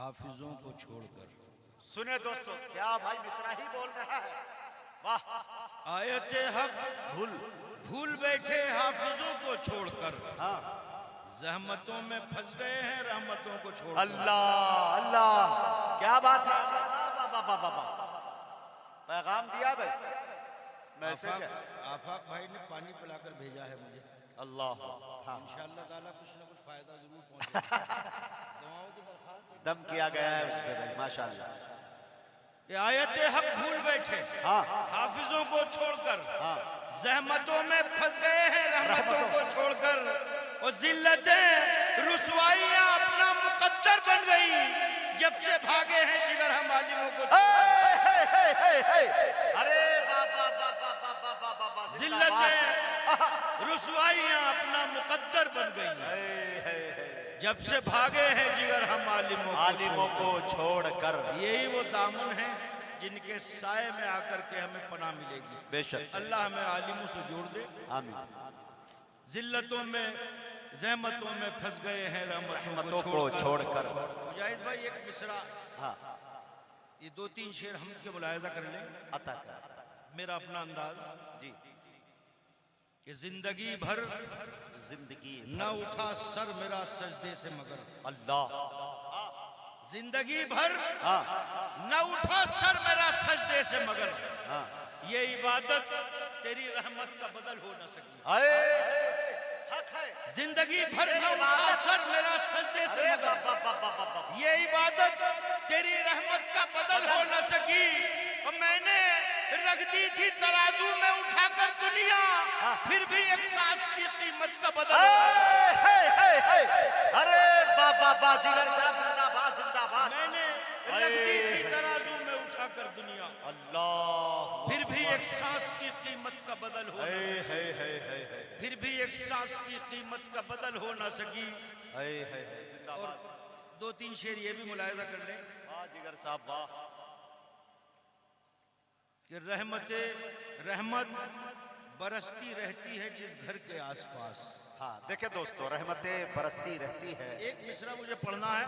हाफिजों को छोड़कर। सुने दोस्तों, क्या भाई मिश्रा ही बोल रहा है। वाह, आयत हक भूल बैठे हाफिजों को छोड़कर। हाँ, जहमतों में फंस गए हैं रहमतों को छोड़। अल्लाह अल्लाह, क्या बात है। वाह वाह वाह वाह, पैगाम दिया भाई, मैसेज है। आफाक भाई ने पानी पिलाकर भेजा है मुझे। अल्लाह, हाँ, इंशाअल्लाह ताला कुछ न कुछ फायदा जरूर पहुंचेगा। दुआओं की दरख्वास्त दम किया गया है उस पे भाई, माशाल्लाह। ये आयत हक भूल बैठे हाँ, हाफिजों को छोड़कर। हाँ, जहमतों में फंस गए हैं रहमतों को छोड़कर। और जिल्लतें रुसवाइयां अपना मुकद्दर बन गई जब से भागे हैं जिगर हम आलिमों को। अरे वाह वाह वाह वाह वाह वाह वाह वाह वाह, जिल्लतें रुसवाइयां अपना मुकद्दर बन गई जब से भागे हैं जिगर हम आलिमों को छोड़कर। यही वो दामन है जिनके साए में आकर के हमें पनाह मिलेगी। बेशक, अल्लाह हमें आलिमों से जोड़ दे। आमीन। जिल्लतों में ज़हमतों में फंस गए हैं रहमतों को छोड़कर। मुजाहिद भाई एक मिसरा, हाँ, ये दो तीन शेर हम के मुलाहिजा कर लें। अता कर मेरा अपना अंदाज जी, कि जिंदगी भर जिंदगी न उठा सर मेरा सजदे से मगर। अल्लाह, जिंदगी भर हाँ, न उठा सर मेरा सजदे से मगर। हाँ, ये इबादत तेरी रहमत का बदल हो न सकी। अरे हक है। जिंदगी भर न उठा सर मेरा सजदे से अरे मगर। वाह वाह वाह वाह वाह, ये इबादत तेरी रहमत का बदल हो न सकी। और मैंने रख दी थी तराजू में उठाकर दुनिया, फिर भी एक सांस की कीमत का बदल हो। अरे वाह वाह वाह, जिगर साहब जिंदाबाद जिंदाबाद। मैंने रख दी थी तराजू में उठाकर दुनिया, अल्लाह, फिर भी एक सांस की कीमत का बदल हो न सकी। फिर भी एक सांस की कीमत का बदल हो न सकी। जिंदाबाद। और दो तीन शेर ये भी मुलाहिजा कर लें वाह जिगर साहब वाह। कि रहमत बरसती रहती है जिस घर के आसपास। हाँ, देखिए दोस्तों, रहमतें बरसती रहती है। एक मिसरा मुझे पढ़ना है।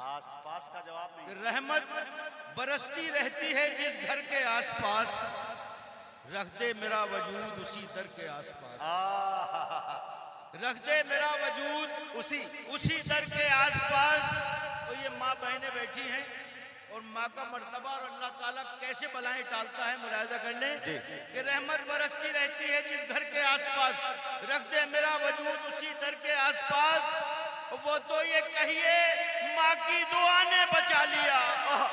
आसपास का जवाब नहीं। रहमत बरसती रहती है जिस घर के आसपास, रख दे मेरा वजूद उसी दर के आसपास। रख दे मेरा वजूद उसी दर के आसपास। तो ये माँ बहनें बैठी हैं और माँ का मर्तबा और अल्लाह ताला कैसे बलाएं टालता है, मुलाहिजा कर लें कि रहमत बरसती रहती है जिस घर के आसपास, रख दे मेरा वजूद उसी दर के आसपास। वो तो ये कहिए माँ की दुआ ने बचा लिया,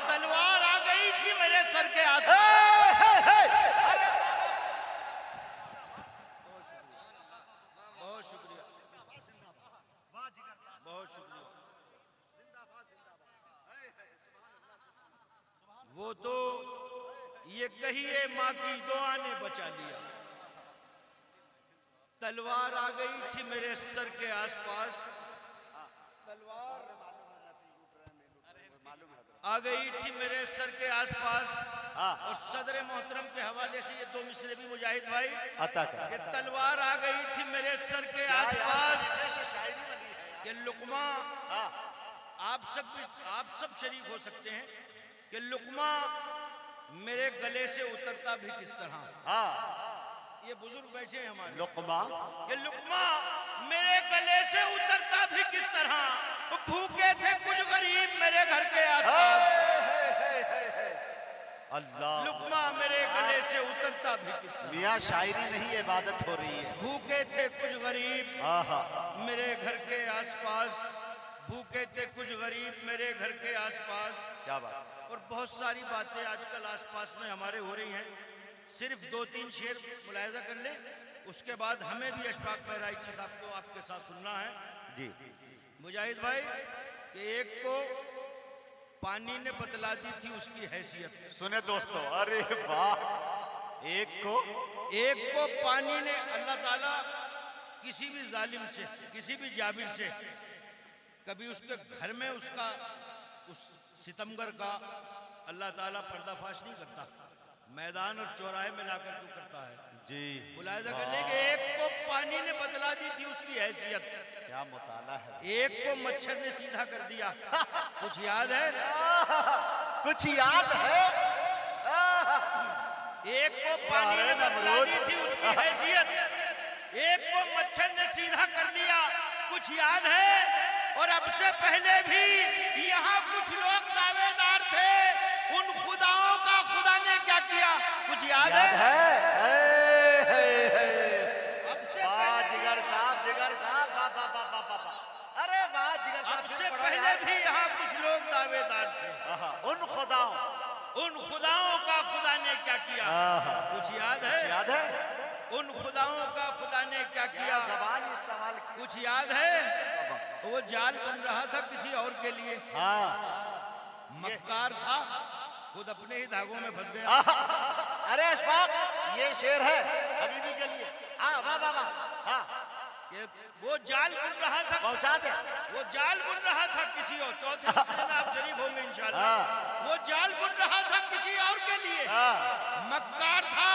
तलवार आ गई थी मेरे सर के आसपास। बहुत शुक्रिया, बहुत शुक्रिया। वो तो ये कहिए माँ की दुआ ने बचा लिया, तलवार आ गई थी मेरे सर के आसपास। तलवार आ गई थी मेरे सर के आसपास। और सदर मोहतरम के हवाले से ये दो मिसरे भी मुजाहिद भाई अता कर। कि तलवार आ गई थी मेरे सर के आसपास। ये लुकमा आप सब शरीक हो सकते हैं कि लुकमा मेरे गले से उतरता भी किस तरह। हाँ, ये बुजुर्ग बैठे हैं हमारे। लुकमा, ये लुकमा मेरे गले से उतरता भी किस तरह। भूखे थे कुछ गरीब मेरे घर के आसपास। अल्लाह, लुकमा मेरे गले से उतरता भी किस तरह। मियाँ शायरी नहीं इबादत हो रही है। भूखे थे कुछ गरीब मेरे घर के आसपास। भूखे थे कुछ गरीब मेरे घर के आसपास। क्या बात। और बहुत सारी बातें आजकल आसपास में हमारे हो रही हैं। सिर्फ दो तीन शेर मुलाहिजा कर ले, उसके बाद हमें भी अशफाक बहराइची साहब को आपके साथ सुनना है जी। मुजाहिद भाई कि एक को पानी ने बतला दी थी उसकी हैसियत। सुने दोस्तों, अरे वाह, एक को पानी ने, अल्लाह ताला किसी भी जालिम से, किसी भी जाबिर से कभी उसके घर में उसका, उस सितमगर का अल्लाह ताला पर्दाफाश नहीं करता, मैदान और चौराहे में लाकर क्यों करता है जी। मुलाहिजा कर ले कि एक को पानी ने बदला दी थी उसकी हैसियत। क्या मुताला है। एक को मच्छर ने सीधा कर दिया, कुछ याद है? कुछ याद है? एक को पानी में बदला दी थी उसकी हैसियत, एक को मच्छर ने सीधा कर दिया, कुछ याद है? और अब से पहले भी यहाँ कुछ लोग दावेदार थे, उन खुदाओं का खुदा ने क्या किया, कुछ याद है? अब से जिगर साहब, जिगर साहब, अरे वाह जिगर साहब, अब से पहले भी यहाँ कुछ लोग दावेदार थे, उन खुदाओं का खुदा ने क्या किया, कुछ याद है? याद है? उन खुदाओं का खुदा ने क्या किया, ज़बान इस्तेमाल की, कुछ याद है? वो जाल बन रहा था किसी और के लिए, मक्कार था, खुद अपने ही धागों में फंस गया। अरे अशफाक, ये शेर है हबीबी के लिए। वाह वाह वाह, हाँ। वो जाल बुन रहा था, पहुंचा दे। वो जाल बुन रहा था किसी और, चौथे हिस्से में आप शरीक होंगे इंशाल्लाह। वो जाल बुन रहा था किसी और के लिए, मक्कार था,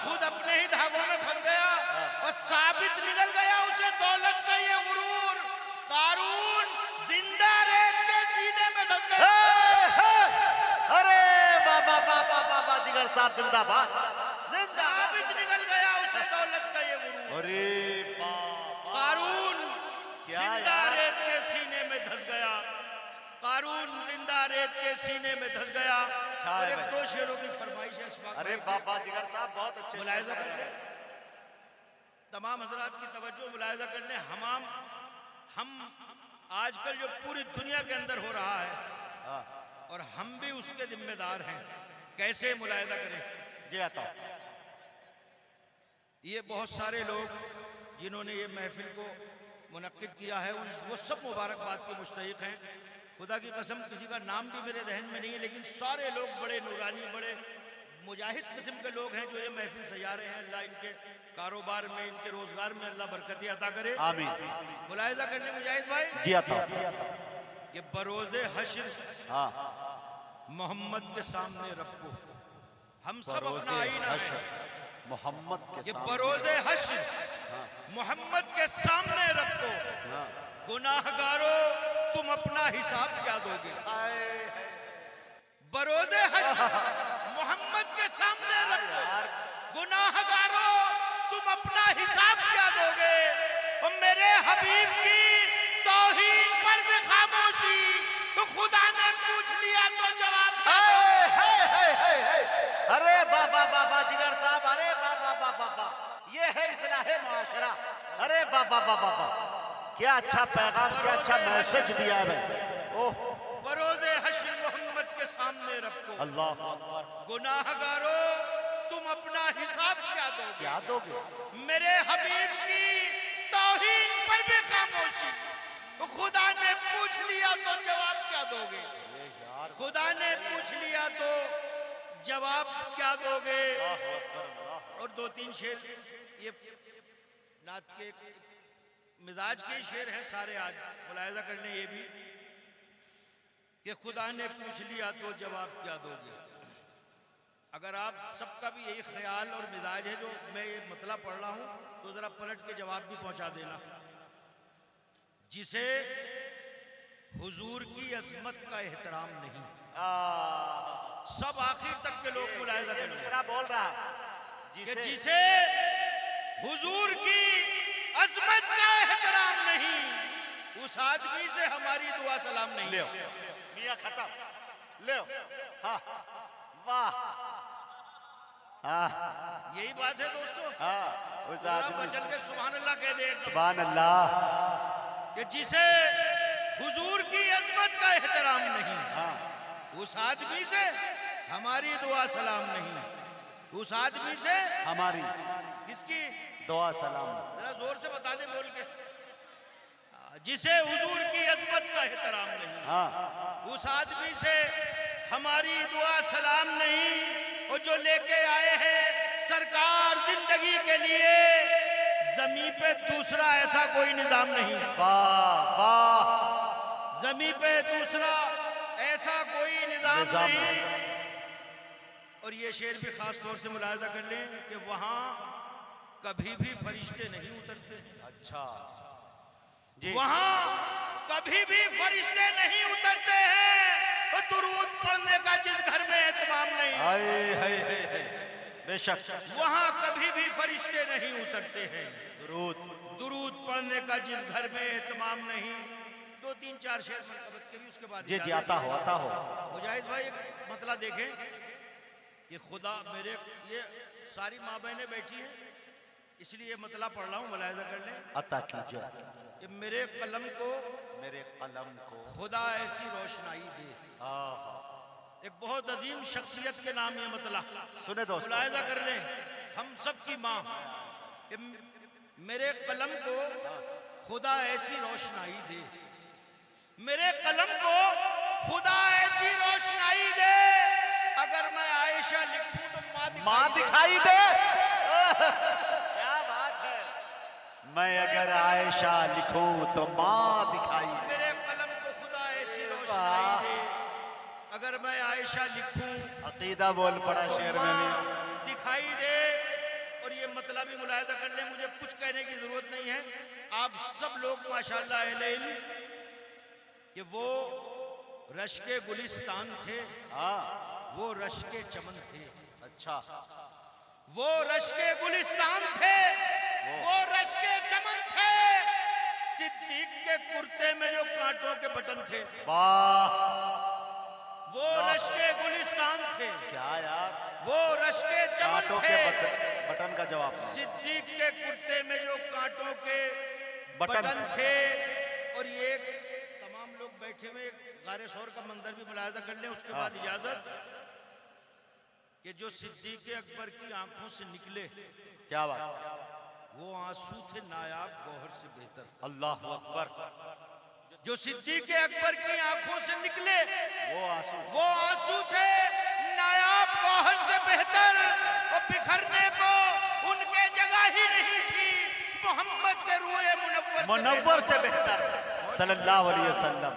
खुद अपने ही धागों में फंस गया और साबित निकल गया उसे दौलत का ये गुरूर। कारून जिंदा रेत के सीने में धंस गया। अरे बाबा बाबा बाबा जिगर साहब जिंदाबाद। साबित निकल गया उसे दौलत का ये गुरूर। अरे कारून जिंदा रेत के सीने में धंस गया, कारून जिंदा रेत के सीने में धंस गया। और एक दो शेरों की फरमाइश है। अरे बाबा जिगर साहब बहुत अच्छे मुलाहिजा करने, तमाम हजरात की तवज्जो मुलाहिजा करने, हम आजकल जो पूरी दुनिया के अंदर हो रहा है और हम भी उसके जिम्मेदार हैं, कैसे मुलाहिजा करें? जी आता। ये बहुत सारे लोग जिन्होंने ये महफिल को मुनक्किद किया है, वो सब मुबारकबाद के मुस्तहिक हैं। खुदा की कसम किसी का नाम भी मेरे जहन में नहीं है, लेकिन सारे लोग बड़े नूरानी, बड़े मुजाहिद किस्म के लोग हैं जो ये महफिल सजा रहे हैं। अल्लाह इनके कारोबार में, इनके रोजगार में अल्लाह बरकत अता करे। आमीन। मुलाहिजा करने मुजाहिद भाई, जी आता। ये बरोज़े हश्र मोहम्मद के सामने रखो, हम सब अपना आईना है। मोहम्मद के ये बरोज़े हश्र मोहम्मद के सामने रखो, गुनाहगारों तुम अपना हिसाब क्या दोगे? बरोज़े हश्र मोहम्मद के सामने रखो, गुनाहगारों तुम अपना हिसाब क्या दोगे? और मेरे हबीब की तौहीन पर भी खामोशी, तो खुदा ने पूछ लिया तो जवाब क्या दोगे? अरे बाबा बाबा जिगर साहब, अरे बाबा बाबा बाबा, ये है इस्लाहे माशरा। अरे बाबा बाबा बाबा, क्या अच्छा पैगाम, क्या अच्छा मैसेज दिया है भाई। ओह, बरोज़े हश्र मोहम्मद के सामने रखो, अल्लाह अकबर, गुनाहगारों तुम अपना हिसाब क्या दोगे? क्या दोगे? मेरे हबीब की तौहीन पर भी खामोशी, खुदा ने पूछ लिया तो जवाब क्या दोगे? खुदा ने पूछ लिया तो जवाब क्या दोगे? और दो तीन शेर ये नात के मिजाज के शेर हैं सारे, आज मुलाहिजा करने ये भी कि खुदा ने पूछ लिया तो जवाब क्या दोगे। अगर आप सबका भी यही ख्याल और मिजाज है जो मैं ये मतलब पढ़ रहा हूं, तो जरा पलट के जवाब भी पहुंचा देना। जिसे हुजूर की अजमत का एहतराम नहीं, सब आखिर तक के लोग मुलाहिजा करें, दूसरा बोल रहा कि जिसे हुजूर की अजमत का एहतराम नहीं, उस आदमी से हमारी दुआ सलाम नहीं। ले मियां खत्म, ले वाह, यही बात है दोस्तों। उस आदमी बचल के सुभान अल्लाह कह दे, सुभान अल्लाह, कि जिसे हुजूर की अजमत का एहतराम नहीं, उस आदमी से हमारी दुआ सलाम नहीं। उस आदमी से हमारी किसकी दुआ सलाम? जरा जोर से बता दे बोल के। जिसे हुजूर की अजमत का एहतराम नहीं, उस आदमी से हमारी दुआ सलाम नहीं। और जो लेके आए हैं सरकार जिंदगी के लिए, जमीन पे दूसरा ऐसा कोई निजाम नहीं। वाह वाह, जमीन पे दूसरा ऐसा कोई निजाम नहीं। और ये शेर भी खास तौर से मुलाहिजा कर लें कि वहां कभी भी फरिश्ते नहीं उतरते। अच्छा, जी। वहां कभी भी फरिश्ते नहीं उतरते हैं। और दुरूद पढ़ने का जिस घर में एहतमाम नहीं, हाय हाय हाय हाय, बेशक वहां कभी भी फरिश्ते नहीं उतरते हैं। दुरूद दुरूद पढ़ने का जिस घर में एहतमाम नहीं। 2-3-4 शेर मनकबत के भी उसके बाद जी जी, इजाजत आता हो मुजाहिद भाई एक मतला देखें कि खुदा मेरे, ये सारी माँ बहनें बैठी हैं इसलिए ये मतला पढ़ रहा हूँ, मुलाहिजा कर लें। अता कीजिए कि मेरे कलम को खुदा ऐसी रोशनाई दे। एक बहुत अजीम शख्सियत के नाम ये मतला सुने दोस्तों, मुलाहिजा कर लें। हम सब की माँ, कि मेरे कलम को खुदा ऐसी रोशनाई दे, मेरे कलम को खुदा ऐसी रोशनाई दे। अगर मैं आयशा लिखूं तो माँ दिखाई दे। क्या बात है। मैं अगर आयशा लिखूं तो माँ दिखाई दे। मेरे कलम को खुदा ऐसी रोशनाई दे। अगर मैं आयशा लिखूं अकीदा बोल पड़ा तो शेर में माँ भी। दिखाई दे। और ये मतलब भी मुलाहिदा कर ले, मुझे कुछ कहने की जरूरत नहीं है। आप सब लोग माशाअल्लाह अहले इल्म कि वो रश के गुलिस्तान थे, वो रश के चमन थे। अच्छा, वो रश के गुलिस्तान थे, वो रश के चमन थे। सिद्दीक के कुर्ते में जो कांटों के बटन थे, वाह, वो रश के गुलिस्तान थे। क्या यार, वो रश के चमन कांटों थे। के बटन का जवाब। सिद्दीक के कुर्ते में जो कांटों के बटन बटन थे। और ये तमाम लोग बैठे हुए गारे शोर का मंजर भी मुलाहिजा कर लें। उसके बाद इजाजत कि जो सिद्दीक अकबर की आंखों से निकले, क्या बात, वो आंसू थे नायाब गौहर से बेहतर। अल्लाह अकबर। जो सिद्दीक अकबर की आंखों से निकले, वो आंसू थे नायाब गौहर से बेहतर। और बिखरने को उनके जगह ही नहीं थी मोहम्मद के रूए मुनव्वर मुनव्वर से बेहतर सल्लल्लाहु अलैहि वसल्लम।